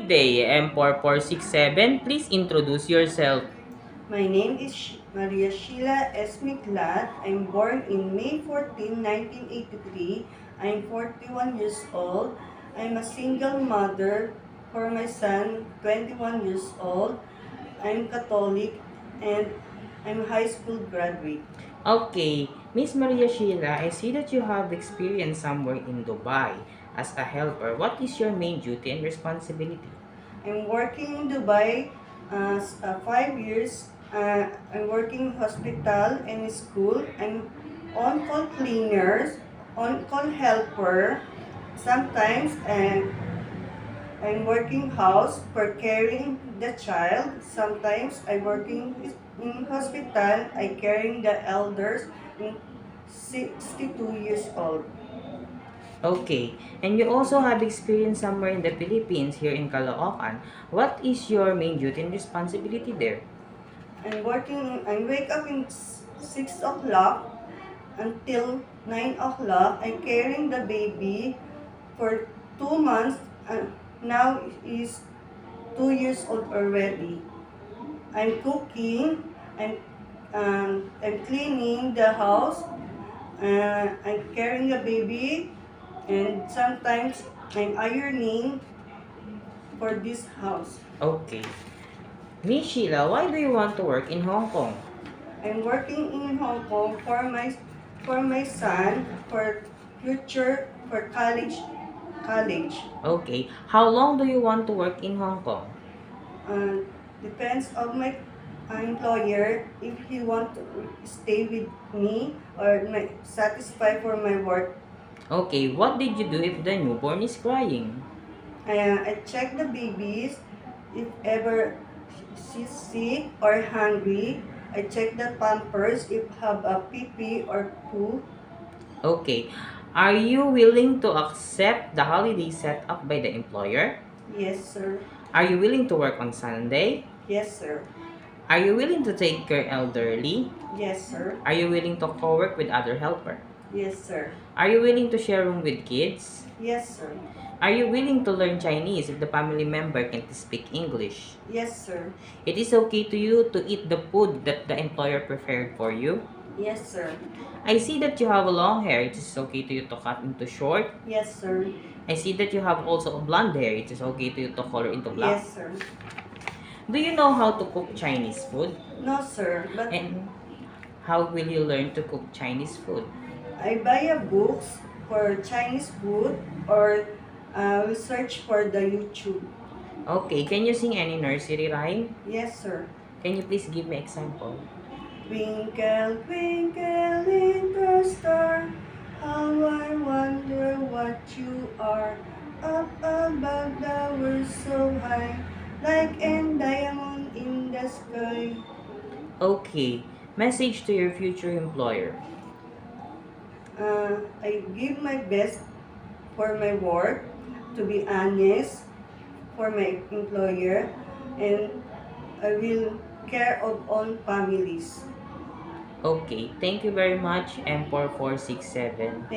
day, M4467. Please introduce yourself. My name is Maria Sheila S. Miklat. I'm born in May 14, 1983. I'm 41 years old. I'm a single mother for my son, 21 years old. I'm Catholic and I'm high school graduate. Okay, Miss Maria Sheila, I see that you have experience somewhere in Dubai as a helper. What is your main duty and responsibility? I'm working in Dubai 5 years. I'm working hospital and school. I'm on-call cleaners, on-call helper. Sometimes I'm working house for caring the child. Sometimes I working in hospital. I caring the elders in 62 years old. Okay, and you also have experience somewhere in the Philippines, here in Caloocan. What is your main duty and responsibility there? I wake up in 6 o'clock until 9 o'clock. I'm carrying the baby for 2 months. Now is 2 years old already. I'm cooking. I'm cleaning the house. I'm carrying the baby, and sometimes I'm ironing for this house. Okay. Miss Sheila, why do you want to work in Hong Kong? I'm working in Hong Kong for my son for future for college. Okay, how long do you want to work in Hong Kong? Uh, Depends on my employer if he want to stay with me or satisfied for my work. Okay, what did you do if the newborn is crying? I check the babies if ever she's sick or hungry. I check the pampers if have a pee or poo. Okay, are you willing to accept the holiday set up by the employer? Yes, sir. Are you willing to work on Sunday? Yes, sir. Are you willing to take care elderly? Yes, sir. Are you willing to co-work with other helper? Yes, sir. Are you willing to share room with kids? Yes, sir. Are you willing to learn Chinese if the family member can't speak English? Yes, sir. It is okay to you to eat the food that the employer prepared for you? Yes, sir. I see that you have a long hair. It is okay to you to cut into short. Yes, sir. I see that you have also a blonde hair. It is okay to you to color into black. Yes, sir. Do you know how to cook Chinese food? No, sir. But And how will you learn to cook Chinese food? I buy a books for Chinese food or will search for the YouTube. Okay, can you sing any nursery rhyme? Yes, sir. Can you please give me example? Twinkle, twinkle, little star, how I wonder what you are. Up above the world so high, like a diamond in the sky. Okay, message to your future employer. I give my best for my work, to be honest for my employer, and I will care of all families. Okay, thank you very much, M4467. Thank